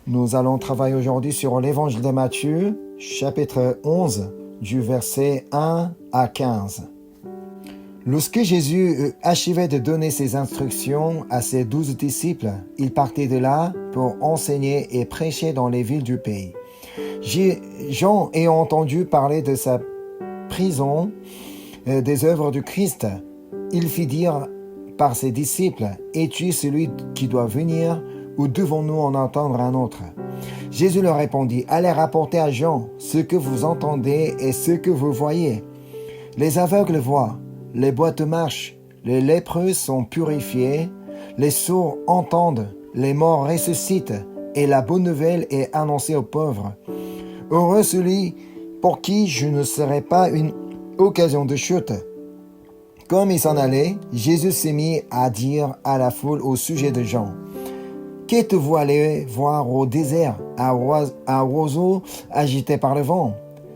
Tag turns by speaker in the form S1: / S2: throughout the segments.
S1: Nous allons travailler aujourd'hui sur l'évangile de Matthieu, chapitre 11, du verset 1 à 15. Lorsque Jésus achevait de donner ses instructions à ses 12 disciples, il partait de là pour enseigner et prêcher dans les villes du pays. Jean, ayant entendu parler de sa prison, des œuvres du Christ, il fit dire par ses disciples, « Es-tu celui qui doit venir ou devons-nous en entendre un autre ?» Jésus leur répondit, « Allez rapporter à Jean ce que vous entendez et ce que vous voyez. Les aveugles voient, les boiteux marchent, les lépreux sont purifiés, les sourds entendent, les morts ressuscitent, et la bonne nouvelle est annoncée aux pauvres. Heureux celui pour qui je ne serai pas une occasion de chute. » Comme il s'en allait, Jésus s'est mis à dire à la foule au sujet de Jean, « Qu'êtes-vous allé voir au désert, un oiseau agité par le vent?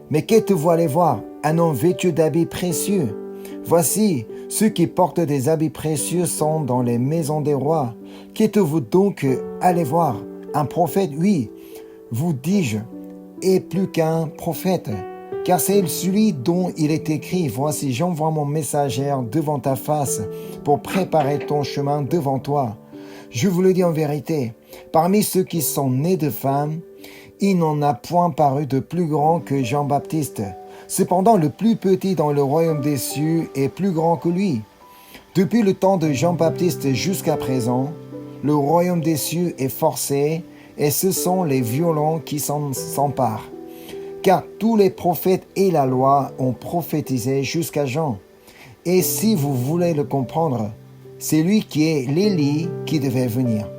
S1: Mais qu'êtes-vous allé voir, un homme vêtu d'habits précieux? Voici, ceux qui portent des habits précieux sont dans les maisons des rois. Qu'êtes-vous donc allé voir? Un prophète, oui, vous dis-je, et plus qu'un prophète. Car c'est celui dont il est écrit, « Voici, j'envoie mon messager devant ta face pour préparer ton chemin devant toi. » Je vous le dis en vérité, parmi ceux qui sont nés de femmes, il n'en a point paru de plus grand que Jean-Baptiste. Cependant, le plus petit dans le royaume des cieux est plus grand que lui. Depuis le temps de Jean-Baptiste jusqu'à présent, le royaume des cieux est forcé, et ce sont les violents qui s'en s'emparent. Car tous les prophètes et la loi ont prophétisé jusqu'à Jean. Et si vous voulez le comprendre, c'est lui qui est l'Élie qui devait venir.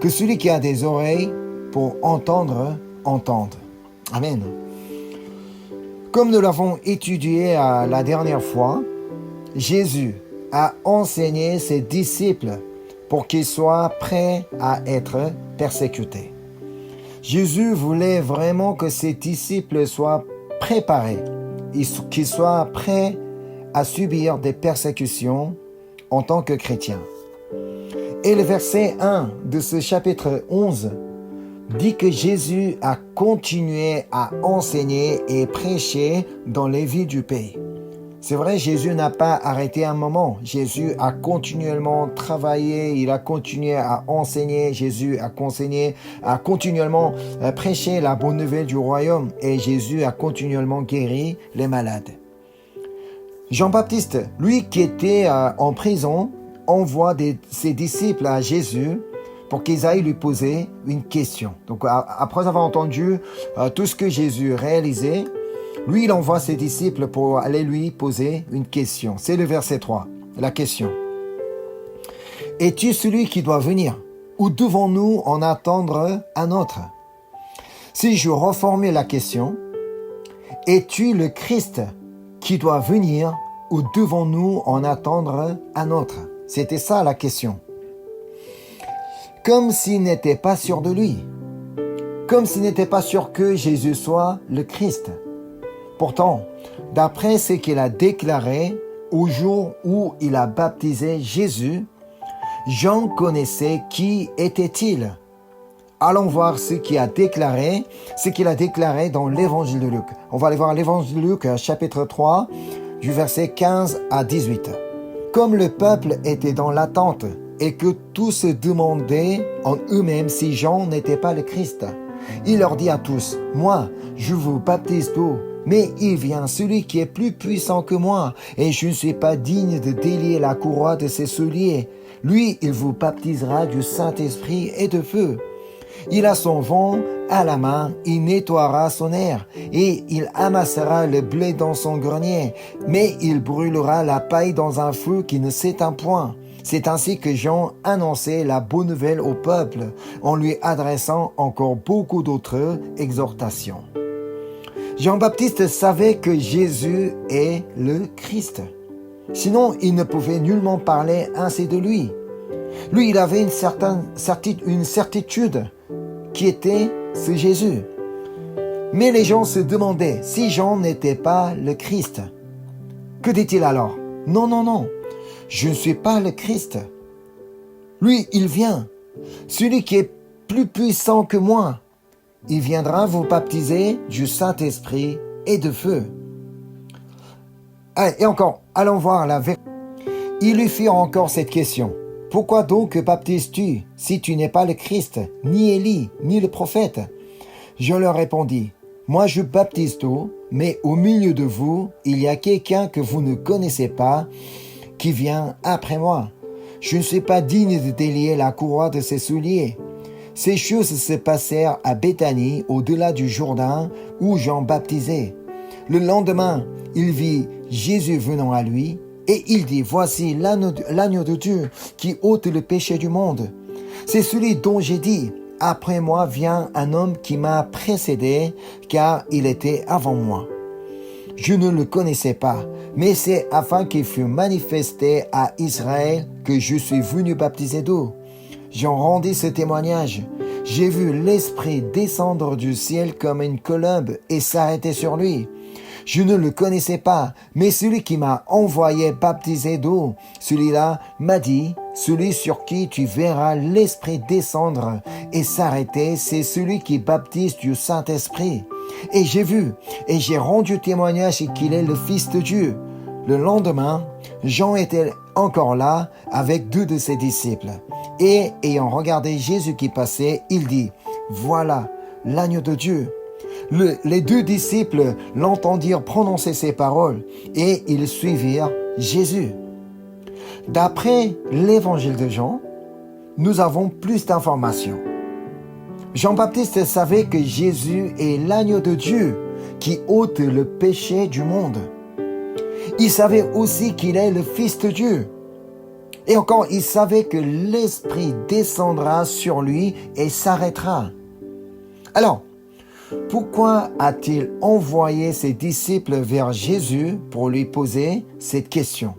S1: Que celui qui a des oreilles pour entendre, entende. Amen. Comme nous l'avons étudié la dernière fois, Jésus a enseigné ses disciples pour qu'ils soient prêts à être persécutés. Jésus voulait vraiment que ses disciples soient préparés, qu'ils soient prêts à subir des persécutions en tant que chrétiens. Et le verset 1 de ce chapitre 11 dit que Jésus a continué à enseigner et prêcher dans les villes du pays. C'est vrai, Jésus n'a pas arrêté un moment. Jésus a continuellement travaillé, il a continué à enseigner, Jésus a continuellement prêché la bonne nouvelle du royaume et Jésus a continuellement guéri les malades. Jean-Baptiste, lui qui était en prison, envoie ses disciples à Jésus pour qu'ils aillent lui poser une question. Donc après avoir entendu tout ce que Jésus réalisait, lui, il envoie ses disciples pour aller lui poser une question. C'est le verset 3, la question. « Es-tu celui qui doit venir ou devons-nous en attendre un autre ?» Si je reformule la question, « Es-tu le Christ qui doit venir ou devons-nous en attendre un autre ?» C'était ça la question. Comme s'il n'était pas sûr de lui. Comme s'il n'était pas sûr que Jésus soit le Christ. Pourtant, d'après ce qu'il a déclaré au jour où il a baptisé Jésus, Jean connaissait qui était-il. Allons voir ce qu'il a déclaré dans l'évangile de Luc. On va aller voir l'évangile de Luc, chapitre 3, du verset 15 à 18. Comme le peuple était dans l'attente et que tous se demandaient en eux-mêmes si Jean n'était pas le Christ, il leur dit à tous, « Moi, je vous baptise d'eau, mais il vient celui qui est plus puissant que moi, et je ne suis pas digne de délier la courroie de ses souliers. Lui, il vous baptisera du Saint-Esprit et de feu. Il a son vent à la main, il nettoiera son aire, et il amassera le blé dans son grenier, mais il brûlera la paille dans un feu qui ne s'éteint point. » C'est ainsi que Jean annonçait la bonne nouvelle au peuple, en lui adressant encore beaucoup d'autres exhortations. Jean-Baptiste savait que Jésus est le Christ. Sinon, il ne pouvait nullement parler ainsi de lui. Lui, il avait une certitude qui était ce Jésus. Mais les gens se demandaient si Jean n'était pas le Christ. Que dit-il alors? Non, non, non, je ne suis pas le Christ. Lui, il vient. Celui qui est plus puissant que moi, il viendra vous baptiser du Saint-Esprit et de feu. Et encore, allons voir la vérité. Ils lui firent encore cette question. Pourquoi donc baptises-tu si tu n'es pas le Christ, ni Élie, ni le prophète? Je leur répondis, moi je baptise d'eau, mais au milieu de vous, il y a quelqu'un que vous ne connaissez pas, qui vient après moi. Je ne suis pas digne de délier la courroie de ses souliers. Ces choses se passèrent à Béthanie, au-delà du Jourdain, où Jean baptisait. Le lendemain, il vit Jésus venant à lui, et il dit, voici l'agneau de Dieu qui ôte le péché du monde. C'est celui dont j'ai dit, après moi vient un homme qui m'a précédé, car il était avant moi. Je ne le connaissais pas, mais c'est afin qu'il fût manifesté à Israël que je suis venu baptiser d'eau. J'en rendis ce témoignage. J'ai vu l'Esprit descendre du ciel comme une colombe et s'arrêter sur lui. Je ne le connaissais pas, mais celui qui m'a envoyé baptiser d'eau, celui-là m'a dit, celui sur qui tu verras l'Esprit descendre et s'arrêter, c'est celui qui baptise du Saint-Esprit. Et j'ai vu, et j'ai rendu témoignage qu'il est le Fils de Dieu. Le lendemain, Jean était encore là avec 2 de ses disciples. Et ayant regardé Jésus qui passait, il dit, voilà l'agneau de Dieu. Les 2 disciples l'entendirent prononcer ces paroles et ils suivirent Jésus. D'après l'évangile de Jean, nous avons plus d'informations. Jean-Baptiste savait que Jésus est l'agneau de Dieu qui ôte le péché du monde. Il savait aussi qu'il est le Fils de Dieu. Et encore, il savait que l'Esprit descendra sur lui et s'arrêtera. Alors, pourquoi a-t-il envoyé ses disciples vers Jésus pour lui poser cette question?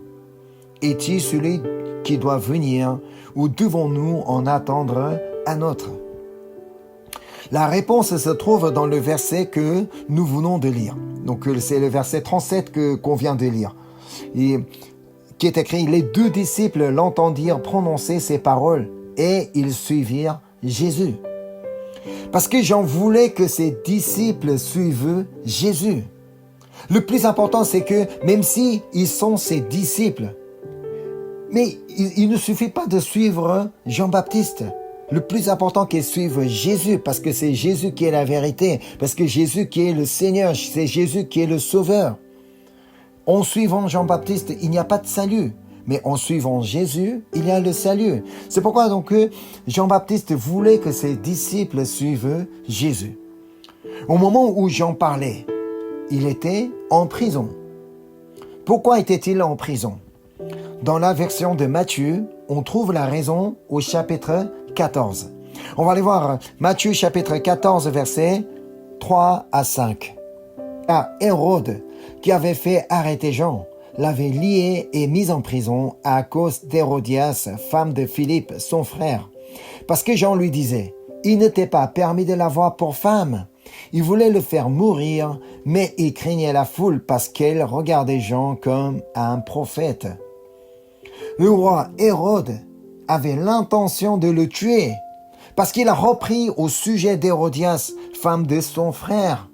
S1: Est-il celui qui doit venir ou devons-nous en attendre un autre? La réponse se trouve dans le verset que nous venons de lire. Donc c'est le verset 37 qu'on vient de lire. Et, qui est écrit, les 2 disciples l'entendirent prononcer ces paroles et ils suivirent Jésus. Parce que Jean voulait que ses disciples suivent Jésus. Le plus important, c'est que même si ils sont ses disciples, mais il ne suffit pas de suivre Jean-Baptiste. Le plus important, c'est qu'ils suivent Jésus, parce que c'est Jésus qui est la vérité, parce que Jésus qui est le Seigneur, c'est Jésus qui est le Sauveur. En suivant Jean-Baptiste, il n'y a pas de salut. Mais en suivant Jésus, il y a le salut. C'est pourquoi donc Jean-Baptiste voulait que ses disciples suivent Jésus. Au moment où Jean parlait, il était en prison. Pourquoi était-il en prison? Dans la version de Matthieu, on trouve la raison au chapitre 14. On va aller voir Matthieu chapitre 14, versets 3 à 5. Car Hérode, qui avait fait arrêter Jean, l'avait lié et mis en prison à cause d'Hérodias, femme de Philippe, son frère. Parce que Jean lui disait, il n'était pas permis de l'avoir pour femme. Il voulait le faire mourir, mais il craignait la foule parce qu'elle regardait Jean comme un prophète. Le roi Hérode avait l'intention de le tuer, parce qu'il a repris au sujet d'Hérodias, femme de son frère.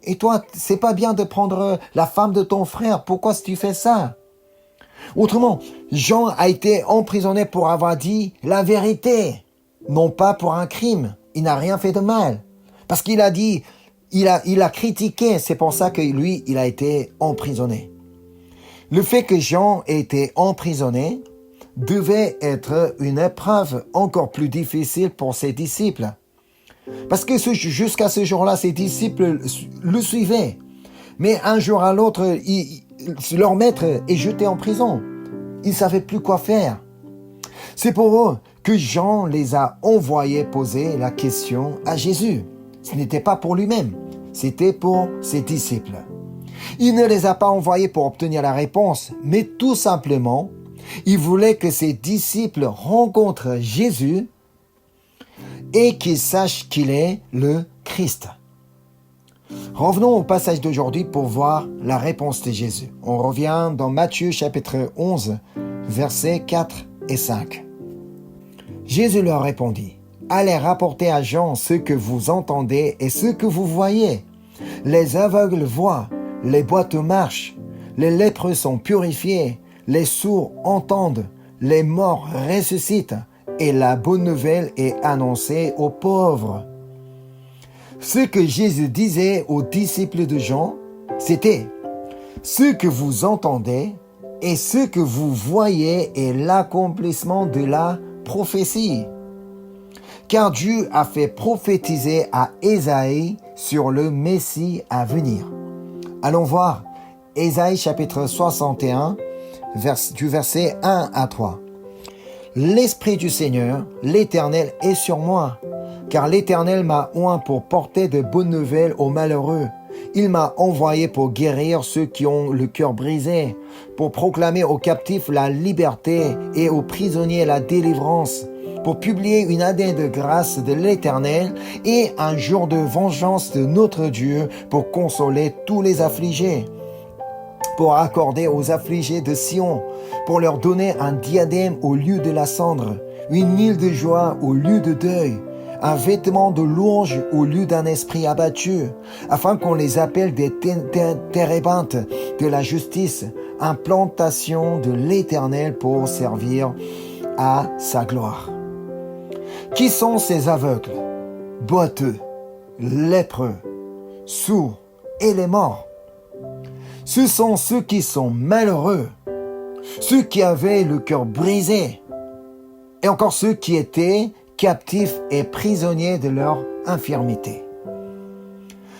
S1: Et toi, c'est pas bien de prendre la femme de ton frère. Pourquoi tu fais ça? Autrement, Jean a été emprisonné pour avoir dit la vérité, non pas pour un crime. Il n'a rien fait de mal. Parce qu'il a dit, il a critiqué, c'est pour ça que lui, il a été emprisonné. Le fait que Jean ait été emprisonné devait être une épreuve encore plus difficile pour ses disciples. Parce que jusqu'à ce jour-là, ses disciples le suivaient. Mais un jour à l'autre, leur maître est jeté en prison. Ils ne savaient plus quoi faire. C'est pour eux que Jean les a envoyés poser la question à Jésus. Ce n'était pas pour lui-même, c'était pour ses disciples. Il ne les a pas envoyés pour obtenir la réponse, mais tout simplement, il voulait que ses disciples rencontrent Jésus et qu'ils sachent qu'il est le Christ. Revenons au passage d'aujourd'hui pour voir la réponse de Jésus. On revient dans Matthieu chapitre 11, versets 4 et 5. Jésus leur répondit, « allez rapporter à Jean ce que vous entendez et ce que vous voyez. Les aveugles voient, les boiteux marchent, les lépreux sont purifiés, les sourds entendent, les morts ressuscitent, et la bonne nouvelle est annoncée aux pauvres. Ce que Jésus disait aux disciples de Jean, c'était « Ce que vous entendez et ce que vous voyez est l'accomplissement de la prophétie. » Car Dieu a fait prophétiser à Ésaïe sur le Messie à venir. Allons voir Ésaïe chapitre 61, du verset 1 à 3. L'Esprit du Seigneur, l'Éternel, est sur moi, car l'Éternel m'a oint pour porter de bonnes nouvelles aux malheureux. Il m'a envoyé pour guérir ceux qui ont le cœur brisé, pour proclamer aux captifs la liberté et aux prisonniers la délivrance, pour publier une année de grâce de l'Éternel et un jour de vengeance de notre Dieu, pour consoler tous les affligés, pour accorder aux affligés de Sion, pour leur donner un diadème au lieu de la cendre, une huile de joie au lieu de deuil, un vêtement de louange au lieu d'un esprit abattu, afin qu'on les appelle des térébintes de la justice, implantation de l'Éternel pour servir à sa gloire. Qui sont ces aveugles, boiteux, lépreux, sourds et les morts? Ce sont ceux qui sont malheureux, ceux qui avaient le cœur brisé, et encore ceux qui étaient captifs et prisonniers de leur infirmité.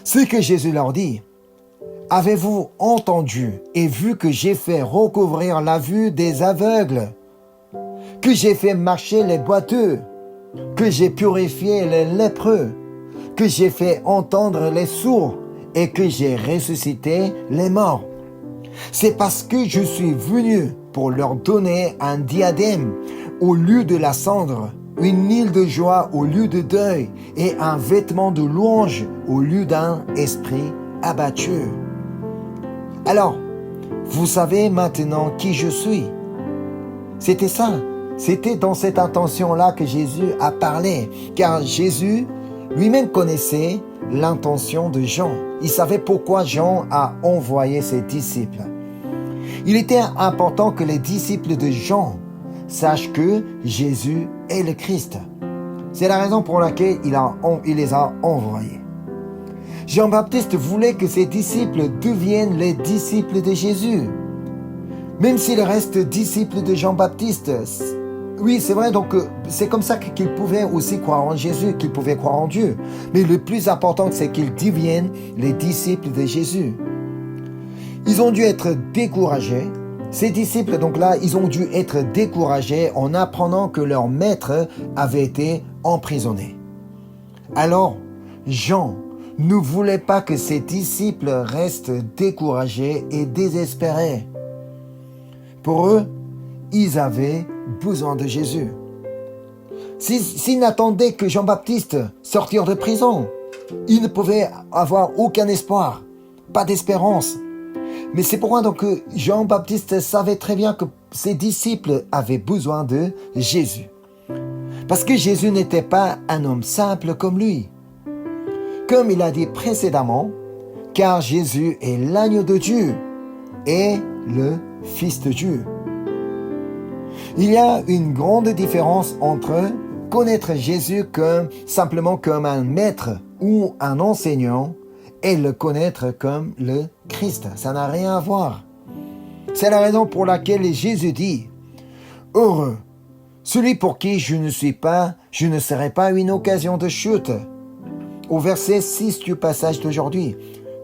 S1: Ce que Jésus leur dit, « Avez-vous entendu et vu que j'ai fait recouvrir la vue des aveugles, que j'ai fait marcher les boiteux, que j'ai purifié les lépreux, que j'ai fait entendre les sourds et que j'ai ressuscité les morts. C'est parce que je suis venu pour leur donner un diadème au lieu de la cendre, une huile de joie au lieu de deuil et un vêtement de louange au lieu d'un esprit abattu. » Alors, vous savez maintenant qui je suis. C'était ça. C'était dans cette intention-là que Jésus a parlé, car Jésus lui-même connaissait l'intention de Jean. Il savait pourquoi Jean a envoyé ses disciples. Il était important que les disciples de Jean sachent que Jésus est le Christ. C'est la raison pour laquelle il les a envoyés. Jean-Baptiste voulait que ses disciples deviennent les disciples de Jésus. Même s'ils restent disciples de Jean-Baptiste, oui, c'est vrai, donc c'est comme ça qu'ils pouvaient aussi croire en Jésus, qu'ils pouvaient croire en Dieu. Mais le plus important, c'est qu'ils deviennent les disciples de Jésus. Ils ont dû être découragés. Ces disciples, donc là, ils ont dû être découragés en apprenant que leur maître avait été emprisonné. Alors, Jean ne voulait pas que ses disciples restent découragés et désespérés. Pour eux, ils avaient besoin de Jésus. S'ils n'attendaient que Jean-Baptiste sortir de prison, ils ne pouvaient avoir aucun espoir, pas d'espérance. Mais c'est pourquoi donc que Jean-Baptiste savait très bien que ses disciples avaient besoin de Jésus. Parce que Jésus n'était pas un homme simple comme lui. Comme il a dit précédemment, car Jésus est l'agneau de Dieu et le Fils de Dieu. Il y a une grande différence entre connaître Jésus simplement comme un maître ou un enseignant et le connaître comme le Christ. Ça n'a rien à voir. C'est la raison pour laquelle Jésus dit « Heureux, celui pour qui je ne serai pas une occasion de chute. » Au verset 6 du passage d'aujourd'hui.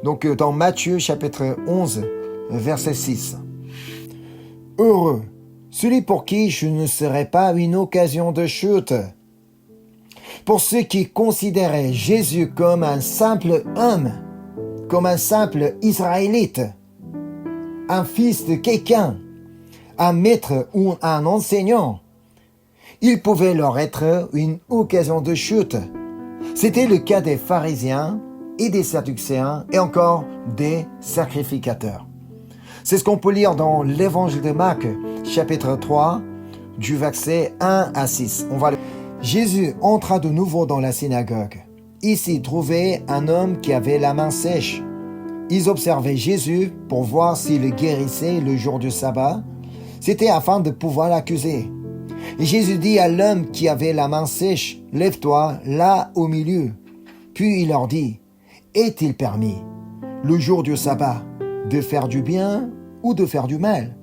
S1: Donc dans Matthieu chapitre 11, verset 6. « Heureux, celui pour qui je ne serai pas une occasion de chute. » Pour ceux qui considéraient Jésus comme un simple homme, comme un simple Israélite, un fils de quelqu'un, un maître ou un enseignant, il pouvait leur être une occasion de chute. C'était le cas des pharisiens et des sadducéens et encore des sacrificateurs. C'est ce qu'on peut lire dans l'évangile de Marc, chapitre 3, du verset 1 à 6. Jésus entra de nouveau dans la synagogue. Il s'y trouvait un homme qui avait la main sèche. Ils observaient Jésus pour voir s'il guérissait le jour du sabbat. C'était afin de pouvoir l'accuser. Et Jésus dit à l'homme qui avait la main sèche, « Lève-toi là au milieu. » Puis il leur dit, « Est-il permis, le jour du sabbat, de faire du bien ou de faire du mal,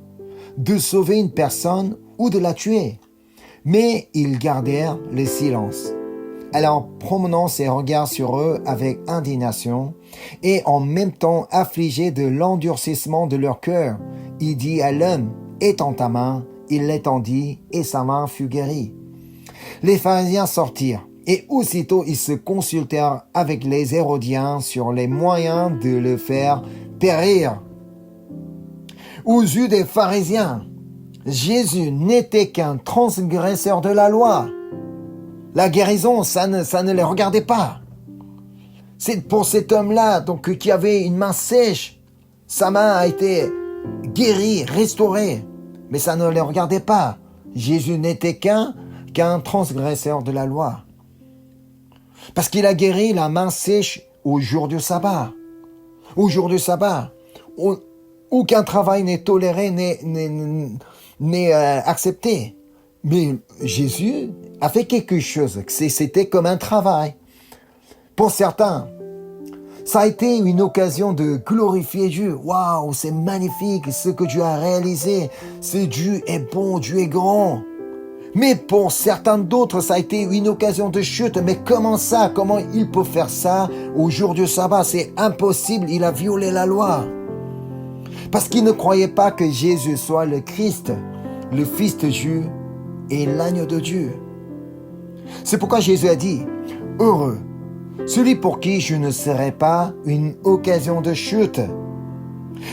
S1: de sauver une personne ou de la tuer ?» Mais ils gardèrent le silence. Alors, promenant ses regards sur eux avec indignation et en même temps affligé de l'endurcissement de leur cœur, il dit à l'homme, « Étends ta main. » Il l'étendit et sa main fut guérie. Les pharisiens sortirent et aussitôt ils se consultèrent avec les Hérodiens sur les moyens de le faire périr. Aux yeux des pharisiens, Jésus n'était qu'un transgresseur de la loi. La guérison, ça ne les regardait pas. C'est pour cet homme-là donc, qui avait une main sèche. Sa main a été guérie, restaurée. Mais ça ne les regardait pas. Jésus n'était qu'un transgresseur de la loi. Parce qu'il a guéri la main sèche au jour du sabbat. Au jour du sabbat. Aucun travail n'est toléré, n'est accepté. Mais Jésus a fait quelque chose. C'était comme un travail. Pour certains, ça a été une occasion de glorifier Dieu. Waouh, c'est magnifique ce que Dieu a réalisé. Ce Dieu est bon, Dieu est grand. Mais pour certains d'autres, ça a été une occasion de chute. Mais comment ça? Comment il peut faire ça au jour du sabbat? C'est impossible, il a violé la loi. Parce qu'il ne croyait pas que Jésus soit le Christ, le Fils de Dieu et l'agneau de Dieu. C'est pourquoi Jésus a dit, « Heureux celui pour qui je ne serai pas une occasion de chute. »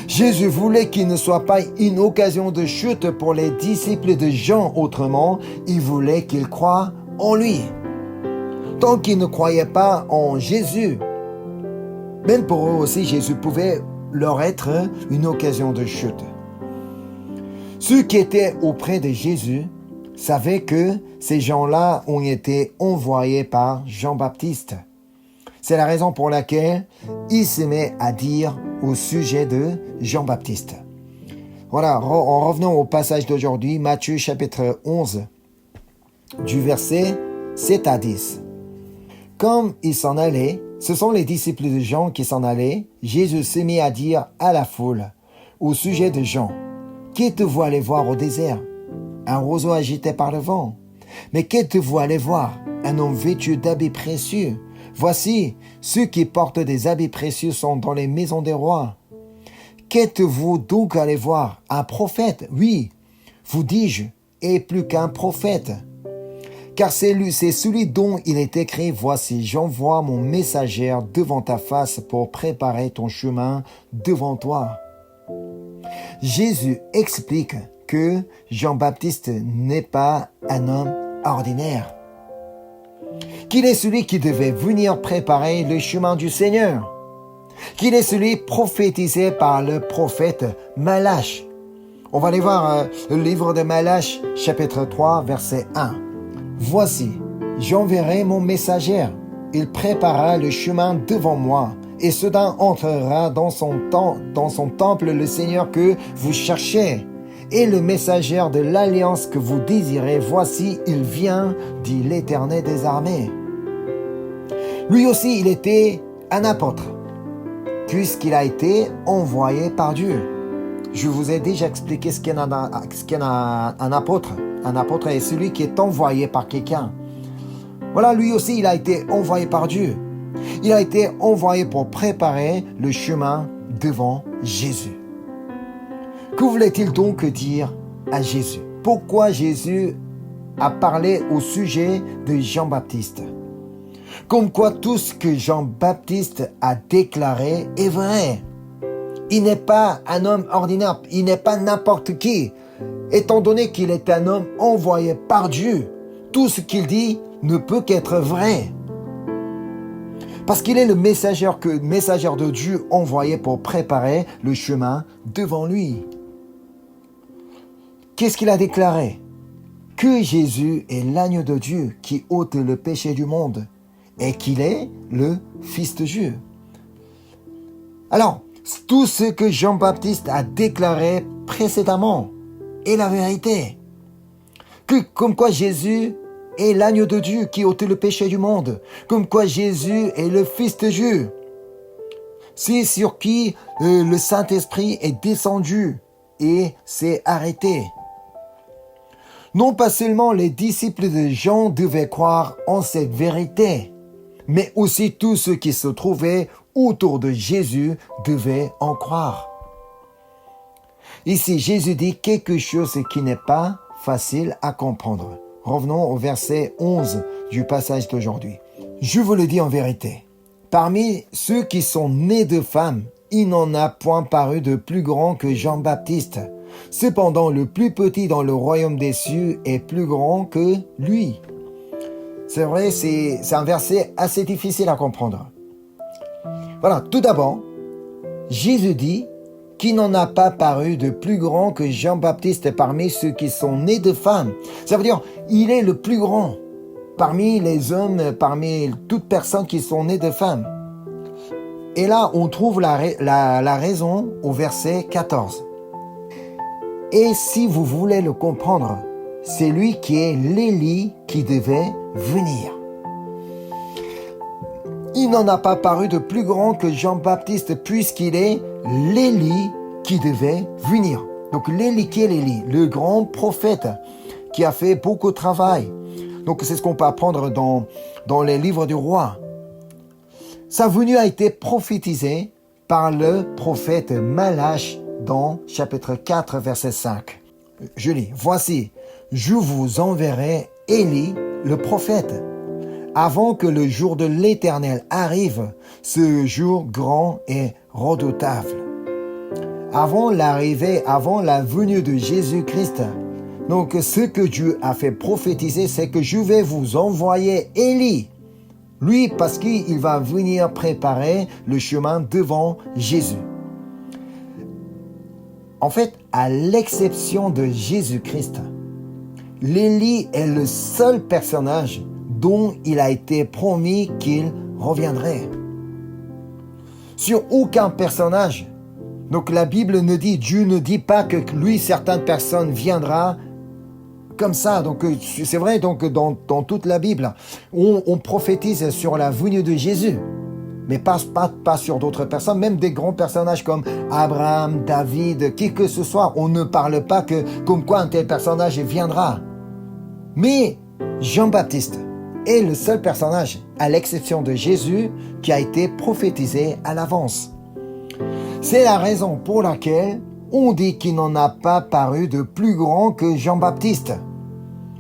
S1: Jésus voulait qu'il ne soit pas une occasion de chute pour les disciples de Jean. Autrement, il voulait qu'ils croient en lui. Tant qu'ils ne croyaient pas en Jésus, même pour eux aussi, Jésus pouvait leur être une occasion de chute. Ceux qui étaient auprès de Jésus savaient que ces gens-là ont été envoyés par Jean-Baptiste. C'est la raison pour laquelle il se met à dire au sujet de Jean-Baptiste. Voilà, en revenant au passage d'aujourd'hui, Matthieu chapitre 11, du verset 7 à 10. Comme il s'en allait, ce sont les disciples de Jean qui s'en allaient, Jésus se mit à dire à la foule, au sujet de Jean, « Qu'êtes-vous allé voir au désert? Un roseau agité par le vent. Mais qu'êtes-vous allé voir? Un homme vêtu d'habits précieux. Voici, ceux qui portent des habits précieux sont dans les maisons des rois. Qu'êtes-vous donc allé voir? Un prophète? Oui, vous dis-je, et plus qu'un prophète. Car c'est celui dont il est écrit, voici, j'envoie mon messager devant ta face pour préparer ton chemin devant toi. » Jésus explique que Jean-Baptiste n'est pas un homme ordinaire, qu'il est celui qui devait venir préparer le chemin du Seigneur, qu'il est celui prophétisé par le prophète Malach. On va aller voir le livre de Malach, chapitre 3, verset 1. « Voici, j'enverrai mon messager, il préparera le chemin devant moi, et soudain entrera dans son temple le Seigneur que vous cherchez. Et le messager de l'alliance que vous désirez, voici, il vient, dit l'Éternel des armées. » Lui aussi, il était un apôtre, puisqu'il a été envoyé par Dieu. Je vous ai déjà expliqué ce qu'est un apôtre. Un apôtre est celui qui est envoyé par quelqu'un. Voilà, lui aussi, il a été envoyé par Dieu. Il a été envoyé pour préparer le chemin devant Jésus. Que voulait-il donc dire à Jésus? Pourquoi Jésus a parlé au sujet de Jean-Baptiste? Comme quoi tout ce que Jean-Baptiste a déclaré est vrai. Il n'est pas un homme ordinaire, il n'est pas n'importe qui. Étant donné qu'il est un homme envoyé par Dieu, tout ce qu'il dit ne peut qu'être vrai. Parce qu'il est le messager de Dieu envoyé pour préparer le chemin devant lui. Qu'est-ce qu'il a déclaré? que Jésus est l'agneau de Dieu qui ôte le péché du monde et qu'il est le Fils de Dieu. Alors, tout ce que Jean-Baptiste a déclaré précédemment est la vérité. Comme quoi Jésus est l'agneau de Dieu qui ôte le péché du monde. Comme quoi Jésus est le Fils de Dieu. C'est sur qui le Saint-Esprit est descendu et s'est arrêté. Non pas seulement les disciples de Jean devaient croire en cette vérité, mais aussi tous ceux qui se trouvaient autour de Jésus devaient en croire. Ici, Jésus dit quelque chose qui n'est pas facile à comprendre. Revenons au verset 11 du passage d'aujourd'hui. Je vous le dis en vérité, parmi ceux qui sont nés de femmes, il n'en a point paru de plus grand que Jean-Baptiste. Cependant, le plus petit dans le royaume des cieux est plus grand que lui. C'est vrai, c'est un verset assez difficile à comprendre. Voilà, tout d'abord, Jésus dit qu'il n'en a pas paru de plus grand que Jean-Baptiste parmi ceux qui sont nés de femmes. Ça veut dire, il est le plus grand parmi les hommes, parmi toutes personnes qui sont nées de femmes. Et là, on trouve la raison au verset 14. Et si vous voulez le comprendre, c'est lui qui est l'Élie qui devait venir. Il n'en a pas paru de plus grand que Jean-Baptiste puisqu'il est l'Élie qui devait venir. Donc l'Élie, qui est l'Élie? Le grand prophète qui a fait beaucoup de travail. Donc c'est ce qu'on peut apprendre dans les livres du roi. Sa venue a été prophétisée par le prophète Malach dans chapitre 4, verset 5. Je lis, « Voici, je vous enverrai Élie, le prophète, avant que le jour de l'Éternel arrive, ce jour grand et redoutable. » Avant l'arrivée, avant la venue de Jésus-Christ, donc ce que Dieu a fait prophétiser, c'est que je vais vous envoyer Élie. Lui, parce qu'il va venir préparer le chemin devant Jésus. En fait, à l'exception de Jésus-Christ, l'Élie est le seul personnage dont il a été promis qu'il reviendrait. Sur aucun personnage. Donc la Bible ne dit, Dieu ne dit pas que lui, certaines personnes viendra comme ça. Donc c'est vrai, donc dans toute la Bible, on prophétise sur la venue de Jésus. Mais pas sur d'autres personnes, même des grands personnages comme Abraham, David, qui que ce soit, on ne parle pas que comme quoi un tel personnage viendra. Mais Jean-Baptiste est le seul personnage, à l'exception de Jésus, qui a été prophétisé à l'avance. C'est la raison pour laquelle on dit qu'il n'en a pas paru de plus grand que Jean-Baptiste.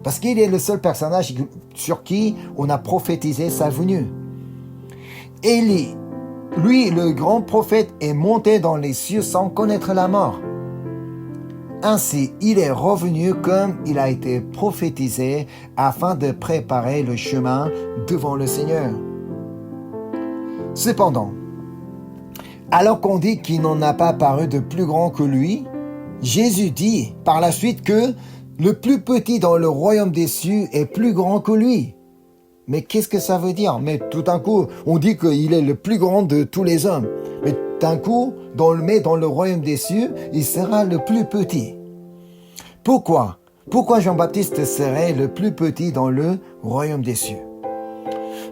S1: Parce qu'il est le seul personnage sur qui on a prophétisé sa venue. Élie, lui, le grand prophète, est monté dans les cieux sans connaître la mort. Ainsi, il est revenu comme il a été prophétisé afin de préparer le chemin devant le Seigneur. Cependant, alors qu'on dit qu'il n'en a pas paru de plus grand que lui, Jésus dit par la suite que le plus petit dans le royaume des cieux est plus grand que lui. Mais qu'est-ce que ça veut dire? Mais tout d'un coup, on dit qu'il est le plus grand de tous les hommes. Mais d'un coup, dans le royaume des cieux, il sera le plus petit. Pourquoi? Pourquoi Jean-Baptiste serait le plus petit dans le royaume des cieux?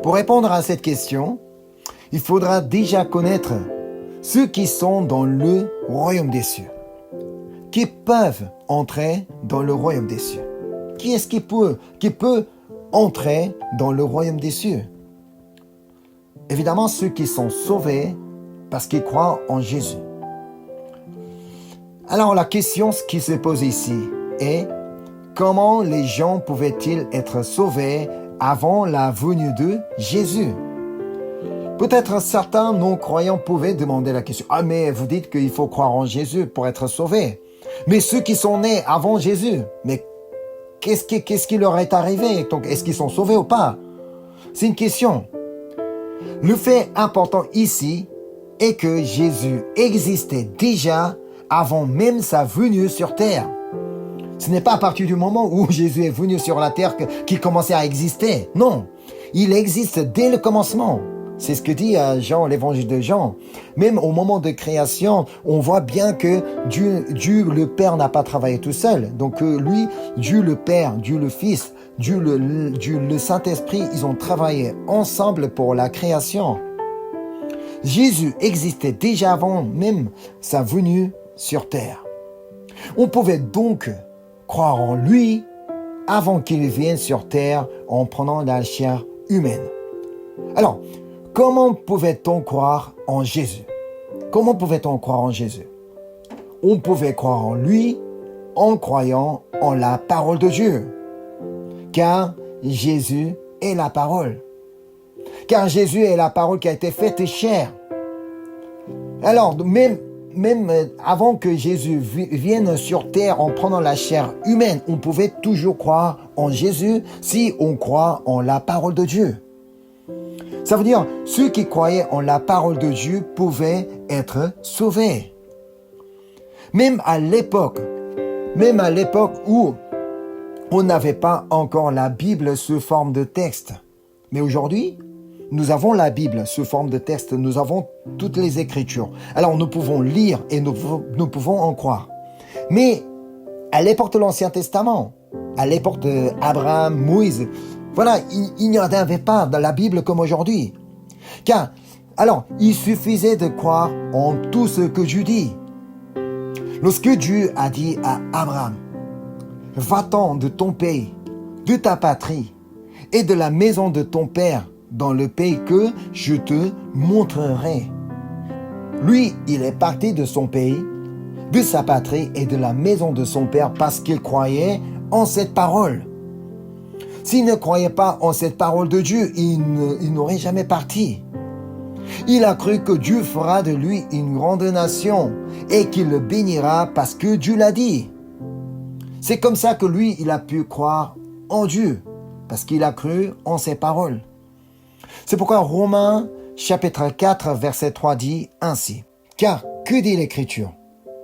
S1: Pour répondre à cette question, il faudra déjà connaître ceux qui sont dans le royaume des cieux, qui peuvent entrer dans le royaume des cieux. Qui est-ce qui peut entrer dans le royaume des cieux? Évidemment, ceux qui sont sauvés parce qu'ils croient en Jésus. Alors la question qui se pose ici est comment les gens pouvaient-ils être sauvés avant la venue de Jésus? Peut-être certains non-croyants pouvaient demander la question. Ah, mais vous dites qu'il faut croire en Jésus pour être sauvé. Mais ceux qui sont nés avant Jésus, mais qu'est-ce qui leur est arrivé? Donc, est-ce qu'ils sont sauvés ou pas? C'est une question. Le fait important ici est que Jésus existait déjà avant même sa venue sur terre. Ce n'est pas à partir du moment où Jésus est venu sur la terre qu'il commençait à exister. Non, il existe dès le commencement. C'est ce que dit Jean, l'évangile de Jean. Même au moment de création, on voit bien que Dieu le Père n'a pas travaillé tout seul. Donc lui, Dieu le Père, Dieu le Fils, Dieu le Saint-Esprit, ils ont travaillé ensemble pour la création. Jésus existait déjà avant même sa venue sur terre. On pouvait donc croire en lui avant qu'il vienne sur terre en prenant la chair humaine. Alors, comment pouvait-on croire en Jésus? Comment pouvait-on croire en Jésus? On pouvait croire en lui en croyant en la parole de Dieu. Car Jésus est la parole. Car Jésus est la parole qui a été faite chair. Alors, même avant que Jésus vienne sur terre en prenant la chair humaine, on pouvait toujours croire en Jésus si on croit en la parole de Dieu. Ça veut dire, ceux qui croyaient en la parole de Dieu pouvaient être sauvés. Même à l'époque où on n'avait pas encore la Bible sous forme de texte. Mais aujourd'hui, nous avons la Bible sous forme de texte, nous avons toutes les Écritures. Alors nous pouvons lire et nous pouvons en croire. Mais à l'époque de l'Ancien Testament, à l'époque d'Abraham, Moïse, voilà, il n'y en avait pas dans la Bible comme aujourd'hui. Car, alors, il suffisait de croire en tout ce que Dieu dit. Lorsque Dieu a dit à Abraham, « Va-t'en de ton pays, de ta patrie et de la maison de ton père, dans le pays que je te montrerai. » Lui, il est parti de son pays, de sa patrie et de la maison de son père parce qu'il croyait en cette parole. S'il ne croyait pas en cette parole de Dieu, il n'aurait jamais parti. Il a cru que Dieu fera de lui une grande nation et qu'il le bénira parce que Dieu l'a dit. C'est comme ça que lui, il a pu croire en Dieu, parce qu'il a cru en ses paroles. C'est pourquoi Romains chapitre 4 verset 3 dit ainsi. Car que dit l'Écriture?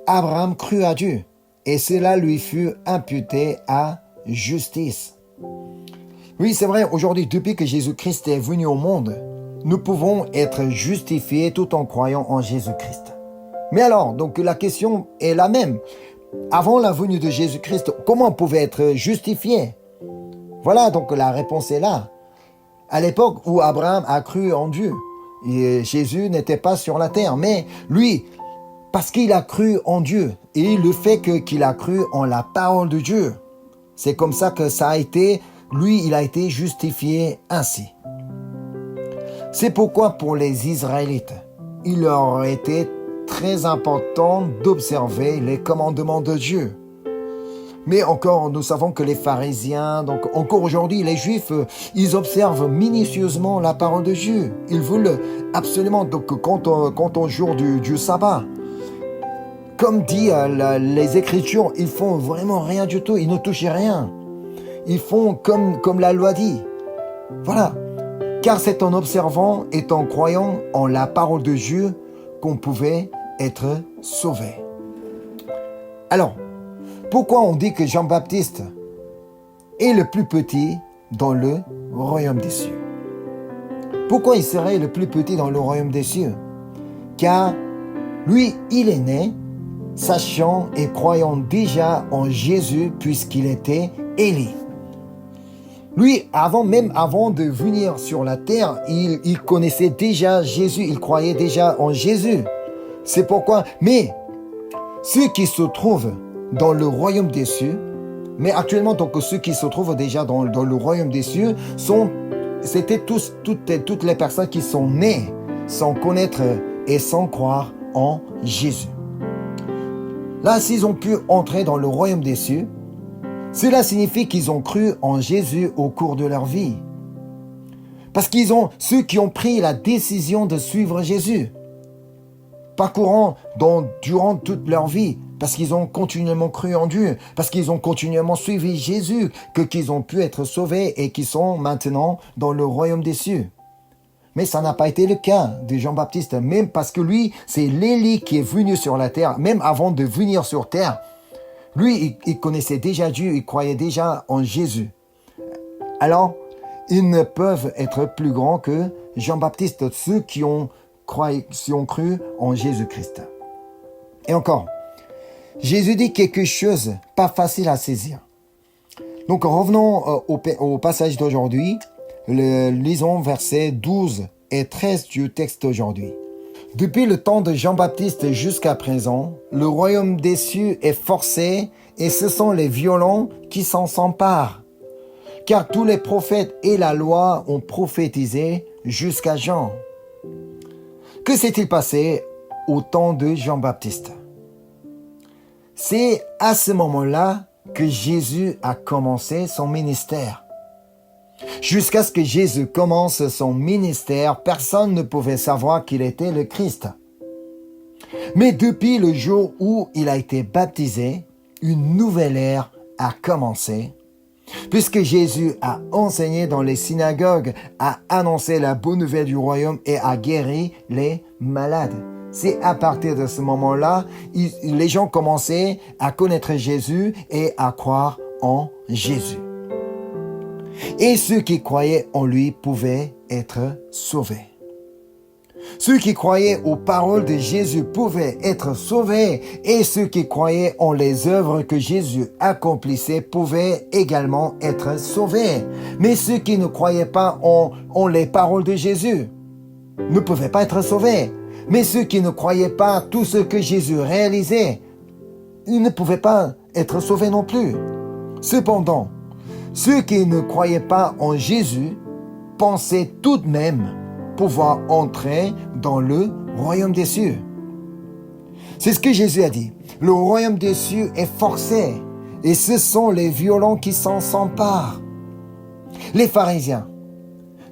S1: Abraham crut à Dieu et cela lui fut imputé à justice. Oui, c'est vrai, aujourd'hui, depuis que Jésus-Christ est venu au monde, nous pouvons être justifiés tout en croyant en Jésus-Christ. Mais alors, donc la question est la même. Avant la venue de Jésus-Christ, comment on pouvait être justifié? Voilà, donc la réponse est là. À l'époque où Abraham a cru en Dieu, et Jésus n'était pas sur la terre, mais lui, parce qu'il a cru en Dieu, et le fait qu'il a cru en la parole de Dieu, c'est comme ça que ça a été, lui, il a été justifié ainsi. C'est pourquoi pour les Israélites, il leur aurait été très important d'observer les commandements de Dieu. Mais encore, nous savons que les pharisiens, donc encore aujourd'hui, les juifs, ils observent minutieusement la parole de Dieu. Ils veulent absolument, donc quand on joue du sabbat, comme dit les Écritures, ils font vraiment rien du tout, ils ne touchent rien. Ils font comme la loi dit. Voilà. Car c'est en observant et en croyant en la parole de Dieu qu'on pouvait être sauvé. Alors, pourquoi on dit que Jean-Baptiste est le plus petit dans le royaume des cieux? Pourquoi il serait le plus petit dans le royaume des cieux? Car lui, il est né, sachant et croyant déjà en Jésus puisqu'il était Élie. Lui, même avant de venir sur la terre, il connaissait déjà Jésus, il croyait déjà en Jésus. C'est pourquoi, mais ceux qui se trouvent dans le royaume des cieux, mais actuellement, donc ceux qui se trouvent déjà dans le royaume des cieux, c'était toutes les personnes qui sont nées sans connaître et sans croire en Jésus. Là, s'ils ont pu entrer dans le royaume des cieux, cela signifie qu'ils ont cru en Jésus au cours de leur vie. Parce ceux qui ont pris la décision de suivre Jésus, parcourant durant toute leur vie, parce qu'ils ont continuellement cru en Dieu, parce qu'ils ont continuellement suivi Jésus, qu'ils ont pu être sauvés et qui sont maintenant dans le royaume des cieux. Mais ça n'a pas été le cas de Jean-Baptiste, même parce que lui, c'est l'Élie qui est venu sur la terre, même avant de venir sur terre. Lui, il connaissait déjà Dieu, il croyait déjà en Jésus. Alors, ils ne peuvent être plus grands que Jean-Baptiste, ceux qui ont cru en Jésus-Christ. Et encore, Jésus dit quelque chose pas facile à saisir. Donc revenons au passage d'aujourd'hui. Lisons versets 12 et 13 du texte d'aujourd'hui. Depuis le temps de Jean-Baptiste jusqu'à présent, le royaume des cieux est forcé et ce sont les violents qui s'en s'emparent. Car tous les prophètes et la loi ont prophétisé jusqu'à Jean. Que s'est-il passé au temps de Jean-Baptiste? C'est à ce moment-là que Jésus a commencé son ministère. Jusqu'à ce que Jésus commence son ministère, personne ne pouvait savoir qu'il était le Christ. Mais depuis le jour où il a été baptisé, une nouvelle ère a commencé, puisque Jésus a enseigné dans les synagogues, a annoncé la bonne nouvelle du royaume et a guéri les malades. C'est à partir de ce moment-là, les gens commençaient à connaître Jésus et à croire en Jésus. Et ceux qui croyaient en lui pouvaient être sauvés. Ceux qui croyaient aux paroles de Jésus pouvaient être sauvés, et ceux qui croyaient en les œuvres que Jésus accomplissait pouvaient également être sauvés. Mais ceux qui ne croyaient pas en les paroles de Jésus ne pouvaient pas être sauvés. Mais ceux qui ne croyaient pas tout ce que Jésus réalisait, ils ne pouvaient pas être sauvés non plus. Cependant, ceux qui ne croyaient pas en Jésus pensaient tout de même pouvoir entrer dans le royaume des cieux. C'est ce que Jésus a dit. Le royaume des cieux est forcé et ce sont les violents qui s'en s'emparent. Les pharisiens,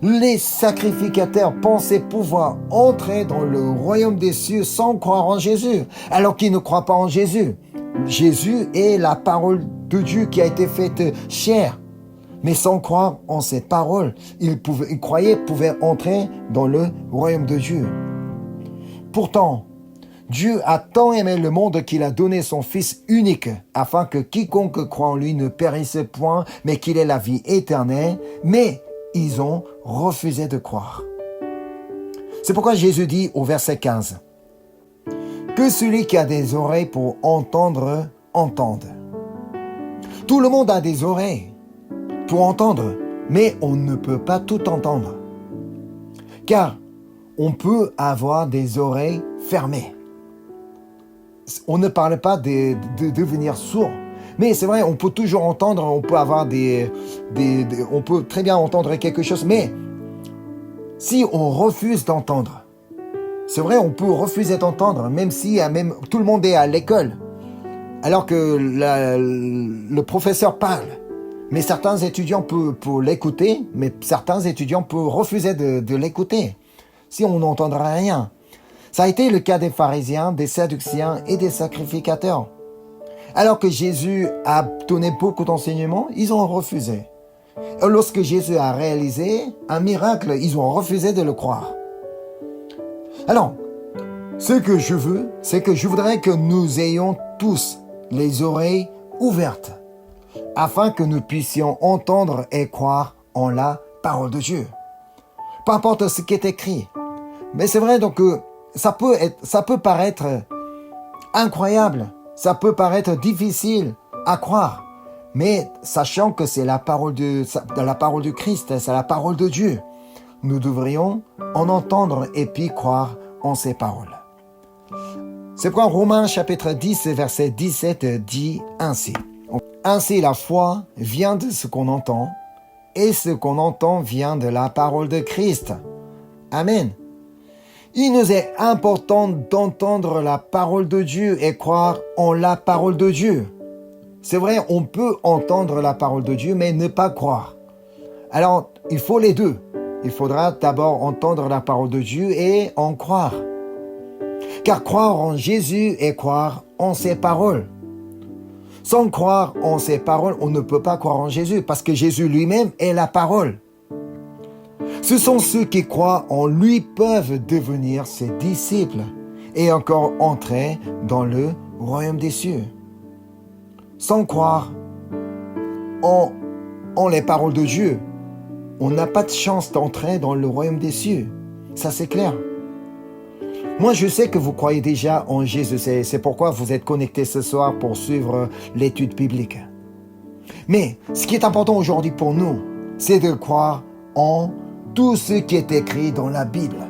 S1: les sacrificateurs pensaient pouvoir entrer dans le royaume des cieux sans croire en Jésus, alors qu'ils ne croient pas en Jésus. Jésus est la parole de Dieu qui a été faite chair. Mais sans croire en cette parole, ils croyaient pouvoir entrer dans le royaume de Dieu. Pourtant, Dieu a tant aimé le monde qu'il a donné son Fils unique, afin que quiconque croit en lui ne périsse point, mais qu'il ait la vie éternelle. Mais ils ont refusé de croire. C'est pourquoi Jésus dit au verset 15, « Que celui qui a des oreilles pour entendre, entende. » Tout le monde a des oreilles pour entendre, mais on ne peut pas tout entendre. Car on peut avoir des oreilles fermées. On ne parle pas de devenir sourd. Mais c'est vrai, on peut toujours entendre, on peut avoir on peut très bien entendre quelque chose, mais si on refuse d'entendre, c'est vrai, on peut refuser d'entendre, même si tout le monde est à l'école, alors que le professeur parle. Mais certains étudiants peuvent l'écouter, mais certains étudiants peuvent refuser de l'écouter, si on n'entendra rien. Ça a été le cas des pharisiens, des sadduciens et des sacrificateurs. Alors que Jésus a donné beaucoup d'enseignements, ils ont refusé. Et lorsque Jésus a réalisé un miracle, ils ont refusé de le croire. Alors, ce que je veux, c'est que je voudrais que nous ayons tous les oreilles ouvertes, afin que nous puissions entendre et croire en la parole de Dieu. Peu importe ce qui est écrit. Mais c'est vrai donc que ça peut paraître incroyable. Ça peut paraître difficile à croire, mais sachant que c'est la parole de Christ, c'est la parole de Dieu, nous devrions en entendre et puis croire en ses paroles. C'est pourquoi Romains chapitre 10, verset 17 dit ainsi. Ainsi la foi vient de ce qu'on entend, et ce qu'on entend vient de la parole de Christ. Amen. Il nous est important d'entendre la parole de Dieu et croire en la parole de Dieu. C'est vrai, on peut entendre la parole de Dieu, mais ne pas croire. Alors, il faut les deux. Il faudra d'abord entendre la parole de Dieu et en croire. Car croire en Jésus est croire en ses paroles. Sans croire en ses paroles, on ne peut pas croire en Jésus, parce que Jésus lui-même est la parole. Ce sont ceux qui croient en lui peuvent devenir ses disciples et encore entrer dans le royaume des cieux. sans croire en les paroles de Dieu, on n'a pas de chance d'entrer dans le royaume des cieux. Ça, c'est clair. Moi, je sais que vous croyez déjà en Jésus. C'est pourquoi vous êtes connectés ce soir pour suivre l'étude biblique. Mais ce qui est important aujourd'hui pour nous, c'est de croire en tout ce qui est écrit dans la Bible.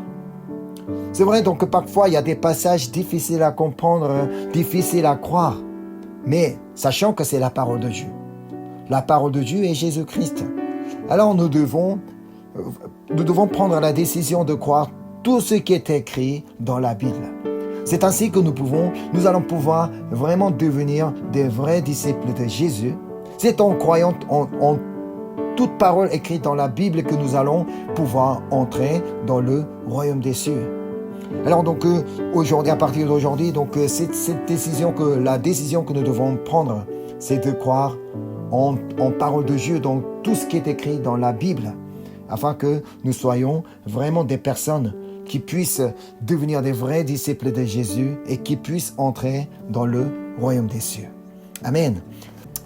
S1: C'est vrai donc que parfois il y a des passages difficiles à comprendre, difficiles à croire, mais sachant que c'est la parole de Dieu. La parole de Dieu est Jésus-Christ. Alors nous devons prendre la décision de croire tout ce qui est écrit dans la Bible. C'est ainsi que nous allons pouvoir vraiment devenir des vrais disciples de Jésus. C'est en croyant en toute parole écrite dans la Bible que nous allons pouvoir entrer dans le royaume des cieux. Alors donc aujourd'hui, à partir d'aujourd'hui, donc la décision que nous devons prendre, c'est de croire en parole de Dieu, donc tout ce qui est écrit dans la Bible, afin que nous soyons vraiment des personnes qui puissent devenir des vrais disciples de Jésus et qui puissent entrer dans le royaume des cieux. Amen.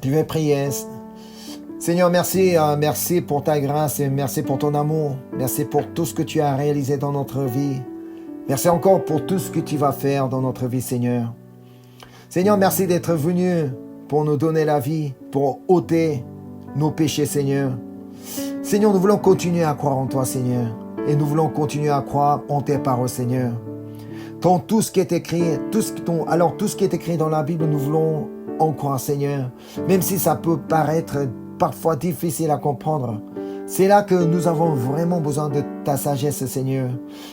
S1: Je vais prier. Seigneur, merci pour ta grâce et merci pour ton amour. Merci pour tout ce que tu as réalisé dans notre vie. Merci encore pour tout ce que tu vas faire dans notre vie, Seigneur. Seigneur, merci d'être venu pour nous donner la vie, pour ôter nos péchés, Seigneur. Seigneur, nous voulons continuer à croire en toi, Seigneur. Et nous voulons continuer à croire en tes paroles, Seigneur. Dans tout ce qui est écrit, tout ce qui est écrit dans la Bible, nous voulons en croire, Seigneur. Même si ça peut paraître parfois difficile à comprendre. C'est là que nous avons vraiment besoin de ta sagesse, Seigneur.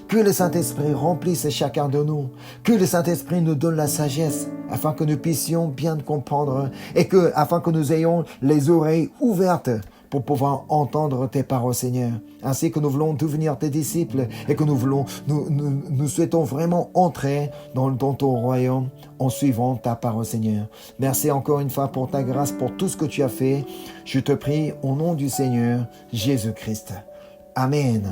S1: Que le Saint-Esprit remplisse chacun de nous. Que le Saint-Esprit nous donne la sagesse afin que nous puissions bien comprendre et afin que nous ayons les oreilles ouvertes pour pouvoir entendre tes paroles, Seigneur. Ainsi que nous voulons devenir tes disciples et que nous souhaitons vraiment entrer dans ton royaume en suivant ta parole, Seigneur. Merci encore une fois pour ta grâce, pour tout ce que tu as fait. Je te prie au nom du Seigneur Jésus-Christ. Amen.